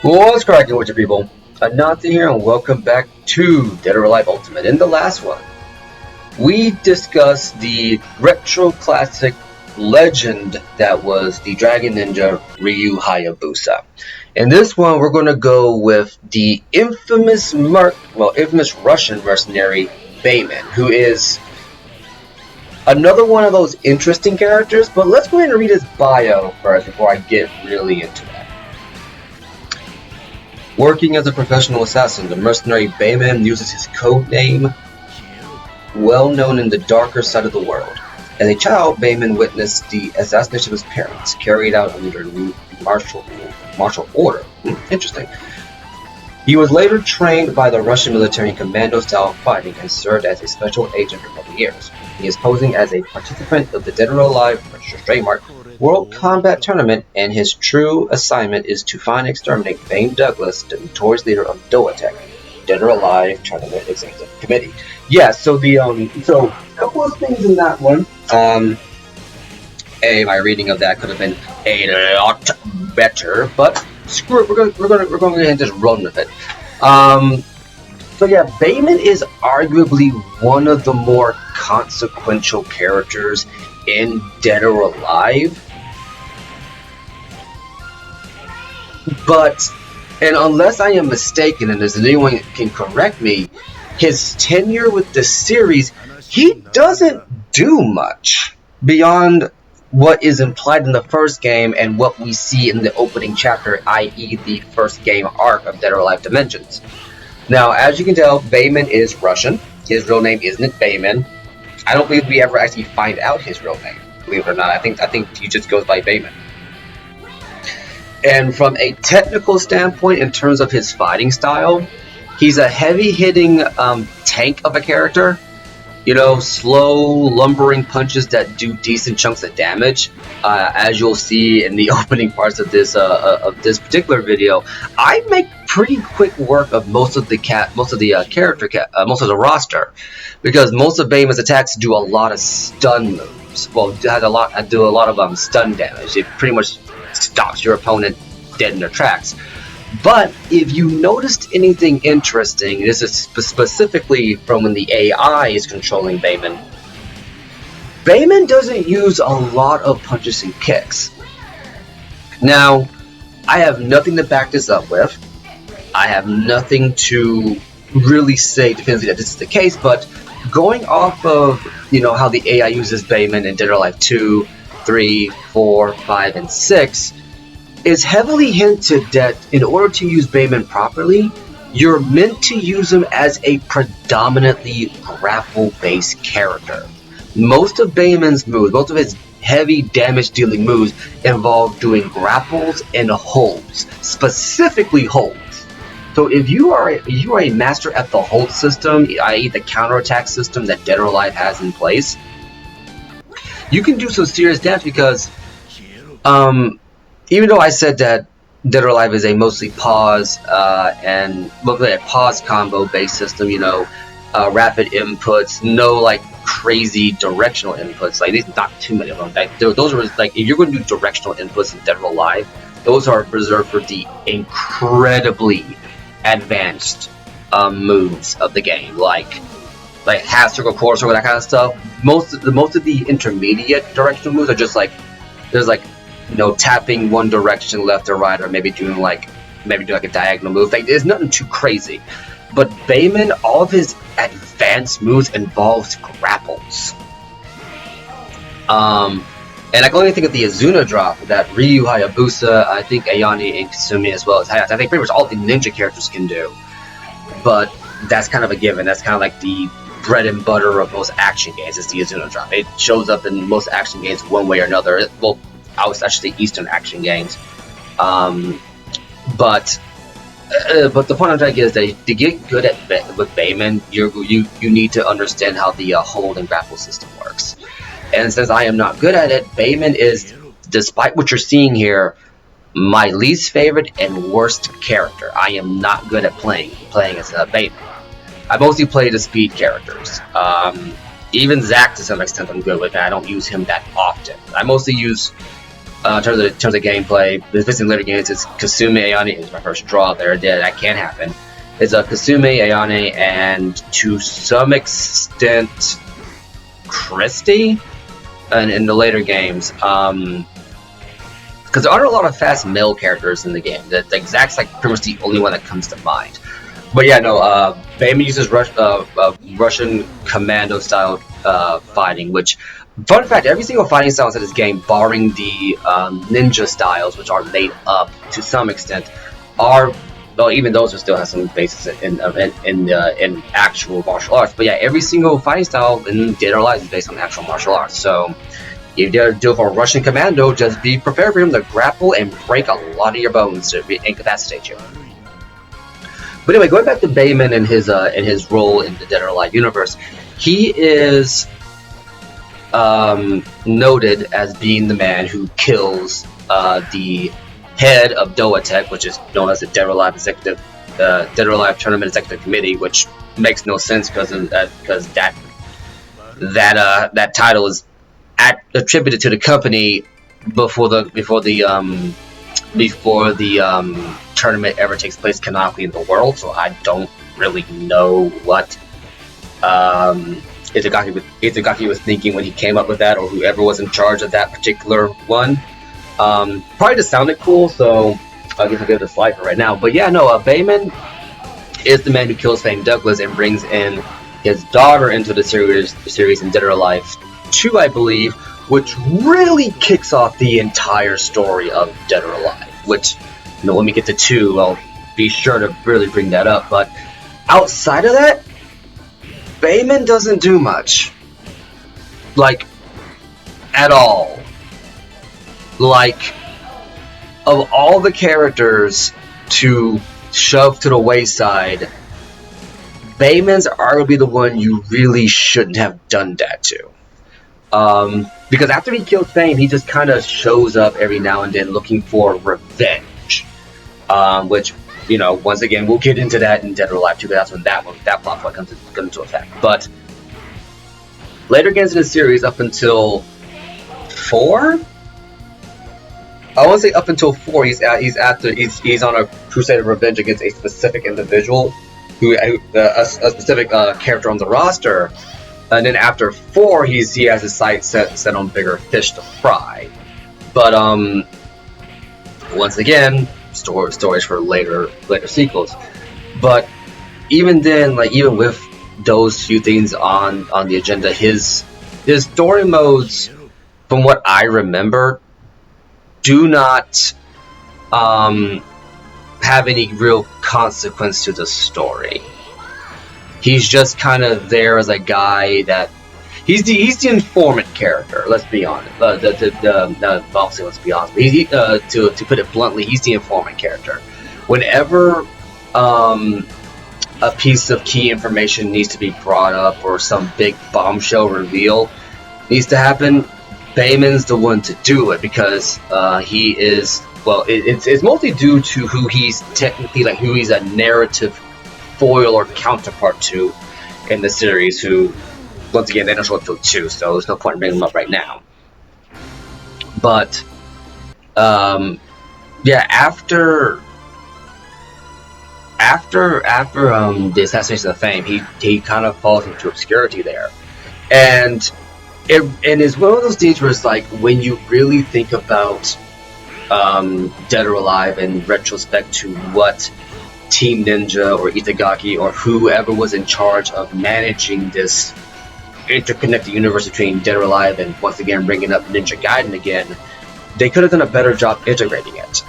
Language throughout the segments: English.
What's cracking with you people? Anansi here and welcome back to Dead or Alive Ultimate. In the last one, we discussed the retro classic legend that was the Dragon Ninja Ryu Hayabusa. In this one, we're going to go with the infamous Russian mercenary Bayman, who is another one of those interesting characters, but let's go ahead and read his bio first before I get really into that. Working as a professional assassin, the mercenary Bayman uses his code name, well known in the darker side of the world. As a child, Bayman witnessed the assassination of his parents, carried out under martial order. Interesting. He was later trained by the Russian military in commando-style fighting and served as a special agent for a couple years. He is posing as a participant of the Dead or Alive trademark World Combat Tournament, and his true assignment is to find and exterminate Bane Douglas, the notorious leader of Doatech, Dead or Alive Tournament Executive Committee. Yeah, so so a couple of things in that one. My reading of that could have been a lot better, but screw it, we're gonna go ahead and just run with it. So yeah, Bayman is arguably one of the more consequential characters in Dead or Alive. But, and unless I am mistaken, and as anyone can correct me, his tenure with the series, he doesn't do much beyond what is implied in the first game and what we see in the opening chapter, i.e. the first game arc of Dead or Alive Dimensions. Now, as you can tell, Bayman is Russian. His real name isn't Bayman. I don't believe we ever actually find out his real name, believe it or not. I think he just goes by Bayman. And from a technical standpoint, in terms of his fighting style, he's a heavy-hitting tank of a character. You know, slow, lumbering punches that do decent chunks of damage. As you'll see in the opening parts of this particular video, I make pretty quick work of most of the roster, because most of Bayman's attacks do a lot of stun moves. Well, do a lot of stun damage. It pretty much stops your opponent dead in their tracks. But if you noticed anything interesting, this is specifically from when the AI is controlling Bayman. Bayman doesn't use a lot of punches and kicks. Now, I have nothing to back this up with. I have nothing to really say definitively that this is the case, but going off of, how the AI uses Bayman in Dead or Alive 2, 3, 4, 5, and 6, is heavily hinted that in order to use Bayman properly, you're meant to use him as a predominantly grapple-based character. Most of Bayman's moves, most of his heavy damage-dealing moves, involve doing grapples and holds, specifically holds. So if you are a master at the hold system, i.e. the counterattack system that Dead or Alive has in place, you can do some serious damage because, even though I said that Dead or Alive is a mostly pause and mostly a pause combo based system, rapid inputs, no like crazy directional inputs. Like, there's not too many of them. Like, those are like, if you're going to do directional inputs in Dead or Alive, those are reserved for the incredibly advanced moves of the game, like half circle, quarter circle, that kind of stuff. Most of the intermediate directional moves are just like tapping one direction left or right, or maybe doing like a diagonal move. Like, there's nothing too crazy. But Bayman, all of his advanced moves involves grapples. And I can only think of the Azuna drop that Ryu, Hayabusa, I think Ayane and Kasumi, as well as Hayate. I think pretty much all the ninja characters can do. But that's kind of a given. That's kind of like the bread and butter of most action games, is the Azuna drop. It shows up in most action games one way or another. Well, I was actually Eastern action games. But the point I'm trying to get is that to get good with Bayman, you need to understand how the hold and grapple system works. And since I am not good at it, Bayman is, despite what you're seeing here, my least favorite and worst character. I am not good at playing as Bayman. I mostly play the speed characters. Even Zack to some extent I'm good with, and I don't use him that often. I mostly use in terms of gameplay. The basically later games is Kasumi Ayane is my first draw there. That can't happen. It's a Kasumi Ayane and to some extent Christie, and in the later games. Because there aren't a lot of fast male characters in the game. The Exact's like pretty much the only one that comes to mind. But yeah, no, Bayman uses Russian commando style fighting, which, fun fact, every single fighting style in this game, barring the ninja styles, which are made up to some extent, are, well, even those will still have some basis in actual martial arts. But yeah, every single fighting style in Dead or Alive is based on actual martial arts. So if you dare do it for a Russian commando, just be prepared for him to grapple and break a lot of your bones to incapacitate you. But anyway, going back to Bayman and his role in the Dead or Alive universe, he is noted as being the man who kills the head of Doatech, which is known as the Dead or Alive Tournament Executive Committee, which makes no sense because that title is attributed to the company before the tournament ever takes place canonically in the world. So I don't really know what Itagaki was thinking when he came up with that, or whoever was in charge of that particular one. Probably just sounded cool, so I guess I'll give it a slide for right now. But yeah, no, Bayman is the man who kills Fame Douglas and brings in his daughter into the series in Dead or Alive 2, I believe, which really kicks off the entire story of Dead or Alive. Which, when we get to 2, I'll be sure to really bring that up. But outside of that, Bayman doesn't do much. Like, at all. Like, of all the characters to shove to the wayside, Bayman's arguably the one you really shouldn't have done that to. Because after he kills Fame, he just kind of shows up every now and then looking for revenge. Which, once again, we'll get into that in Dead or Alive 2, because that's when that plot point comes into effect. But later games in the series, up until 4? I want to say up until 4, he's on a crusade of revenge against a specific individual, a specific character on the roster. And then after 4, he has his sights set on bigger fish to fry. But once again, stories for later sequels. But even then, even with those few things on the agenda, his story modes, from what I remember, do not have any real consequence to the story. He's just kind of there as a guy that he's the informant character. Let's be honest. Obviously, let's be honest. But to put it bluntly, he's the informant character. Whenever a piece of key information needs to be brought up, or some big bombshell reveal needs to happen, Bayman's the one to do it, because he is, well, it's mostly due to who he's technically, who he's a narrative foil or counterpart to in the series, who, once again, they don't show up till 2, so there's no point in bringing them up right now. But yeah, after the assassination of Fame, he kind of falls into obscurity there, and it's one of those things where it's when you really think about Dead or Alive in retrospect to what Team Ninja or Itagaki or whoever was in charge of managing this interconnected universe between Dead or Alive and, once again, bringing up Ninja Gaiden again, they could have done a better job integrating it.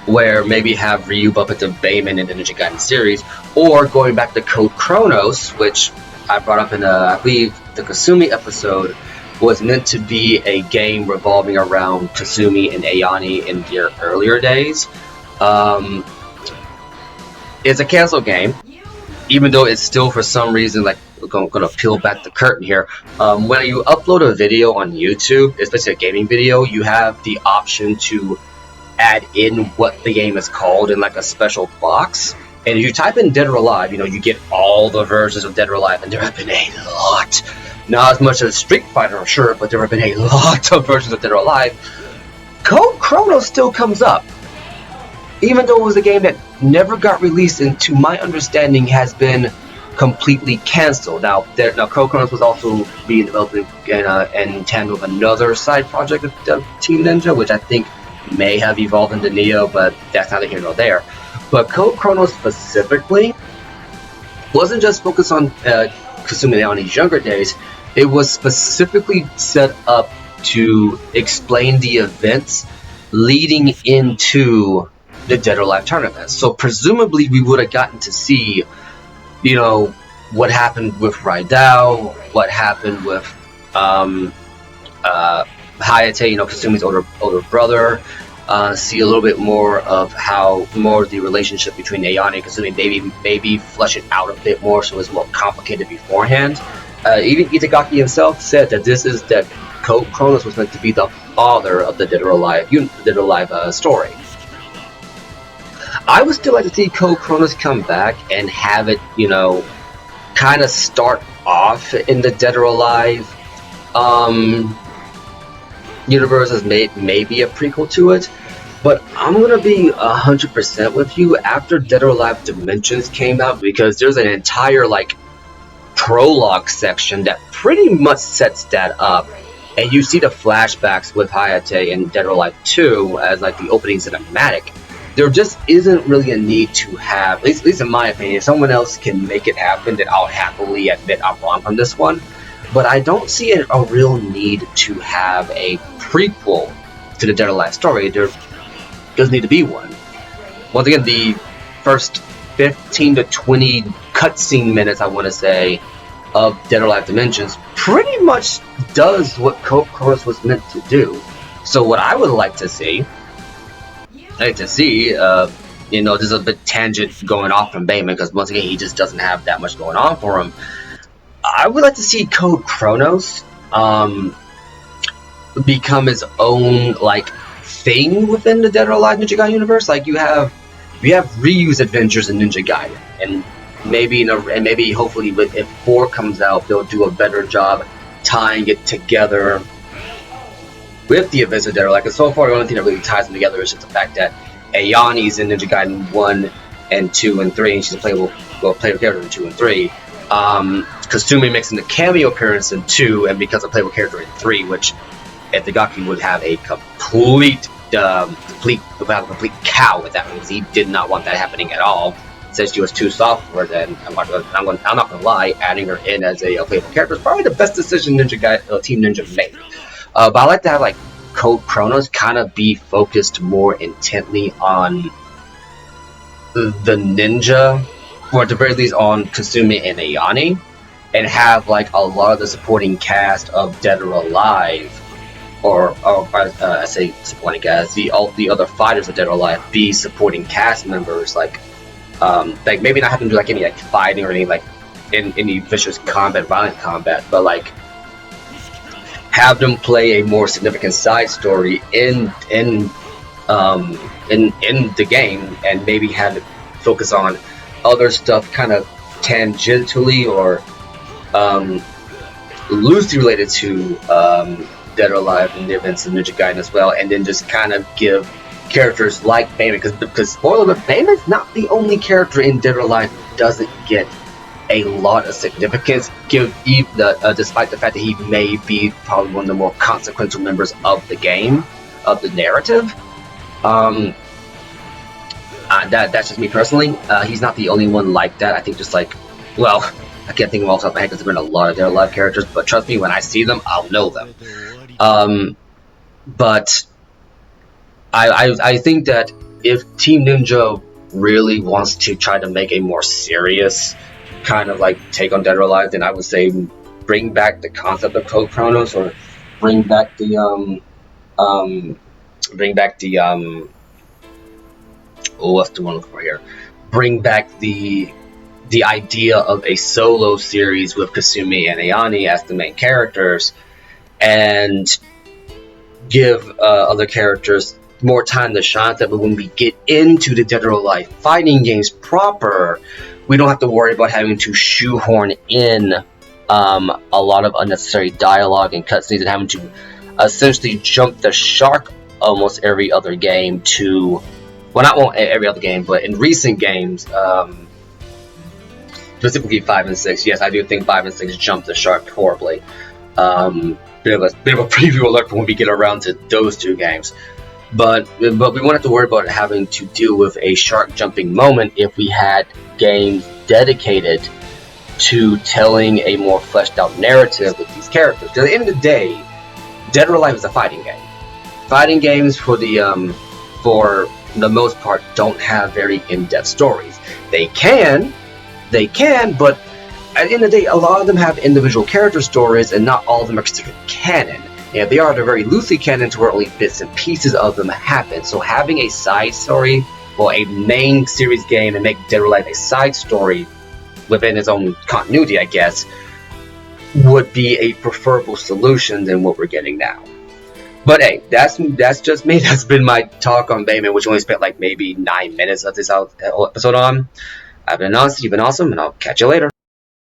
Where maybe have Ryu bump into Bayman in the Ninja Gaiden series, or going back to Code Chronos, which I brought up in, I believe, the Kasumi episode, was meant to be a game revolving around Kasumi and Ayane in their earlier days. It's a cancelled game, even though it's still, for some reason, we're going to peel back the curtain here. When you upload a video on YouTube, especially a gaming video, you have the option to add in what the game is called in a special box. And if you type in Dead or Alive, you get all the versions of Dead or Alive, and there have been a lot. Not as much as Street Fighter, I'm sure, but there have been a lot of versions of Dead or Alive. Code Chronos still comes up, even though it was a game that never got released, and to my understanding has been completely cancelled. Now Code Chronos was also being developed in tandem with another side project of Team Ninja, which I think may have evolved into Neo, but that's neither here nor there. But Code Chronos specifically wasn't just focused on Kasumi Leone's younger days. It was specifically set up to explain the events leading into the Dead or Alive tournament. So presumably we would have gotten to see, you know, what happened with Raidao, what happened with Hayate, you know, Kasumi's older brother. See a little bit more of the relationship between Ayane and Kasumi, maybe flesh it out a bit more so it was more complicated beforehand. Even Itagaki himself said that Code Chronos was meant to be the father of the Dead or Alive story. I would still like to see Code Chronos come back and have it, you know, kind of start off in the Dead or Alive universe as maybe a prequel to it. But I'm gonna be 100% with you after Dead or Alive Dimensions came out, because there's an entire like prologue section that pretty much sets that up, and you see the flashbacks with Hayate and Dead or Alive 2 as like the opening cinematic. There just isn't really a need to have, at least in my opinion, if someone else can make it happen, then I'll happily admit I'm wrong on this one. But I don't see a real need to have a prequel to the Dead or Alive story. There doesn't need to be one. Once again, the first 15 to 20 cutscene minutes, I want to say, of Dead or Alive Dimensions pretty much does what Code Chronos was meant to do. So what I would like to see, you know, there's a bit tangent going off from Bayman, because once again, he just doesn't have that much going on for him. I would like to see Code Chronos become his own like thing within the Dead or Alive Ninja Gaiden universe. Like you have Ryu's adventures in Ninja Gaiden, and maybe hopefully if 4 comes out, they'll do a better job tying it together with the events of Dead or Alive. Because so far, the only thing that really ties them together is just the fact that Ayane's in Ninja Gaiden 1 and 2 and 3, and she's a playable character in 2 and 3. Kasumi makes a cameo appearance in 2, and becomes a playable character in 3, which Itagaki would have a complete cow with that one, because he did not want that happening at all. Said she was too soft for it, and I'm not gonna lie, adding her in as a playable character is probably the best decision Team Ninja made. But I like to have like Code Chronos kind of be focused more intently on the ninja, or at the very least on Kasumi and Ayane, and have like a lot of the supporting cast of Dead or Alive, or I say supporting cast, the other fighters of Dead or Alive be supporting cast members, like maybe not have them do like any like fighting or any like in any vicious violent combat, but like have them play a more significant side story in the game, and maybe have it focus on other stuff kind of tangentially or loosely related to Dead or Alive and the events of Ninja Gaiden as well, and then just kind of give characters like Bayman, because spoiler alert, Bayman's not the only character in Dead or Alive who doesn't get a lot of significance, despite the fact that he may be probably one of the more consequential members of the game, of the narrative. That's just me personally. He's not the only one like that. I think just like, well, I can't think of all the top of my head because there have been a lot of Dead or Alive characters, but trust me, when I see them, I'll know them. But I think that if Team Ninja really wants to try to make a more serious kind of like take on Dead or Alive, then I would say bring back the concept of Code Chronos, or bring back the what's the one looking for here? Bring back the idea of a solo series with Kasumi and Ayane as the main characters, and give other characters more time to shine, that when we get into the Dead or Alive fighting games proper, we don't have to worry about having to shoehorn in a lot of unnecessary dialogue and cutscenes, and having to essentially jump the shark almost every other game to, well, not every other game, but in recent games, specifically 5 and 6. Yes, I do think 5 and 6 jumped the shark horribly. Bit of a preview alert for when we get around to those two games. But we won't have to worry about having to deal with a shark jumping moment if we had games dedicated to telling a more fleshed out narrative with these characters. Because at the end of the day, Dead or Alive is a fighting game. Fighting games, for the most part, don't have very in-depth stories. They can, but at the end of the day, a lot of them have individual character stories, and not all of them are considered canon. And if they are, they're very loosely canon to where only bits and pieces of them happen. So having a side story, well, a main series game, and make Dead or Alive a side story within its own continuity, I guess, would be a preferable solution than what we're getting now. But hey, that's just me. That's been my talk on Bayman, which only spent like maybe 9 minutes of this episode on. I've been Anansi, you've been awesome, and I'll catch you later.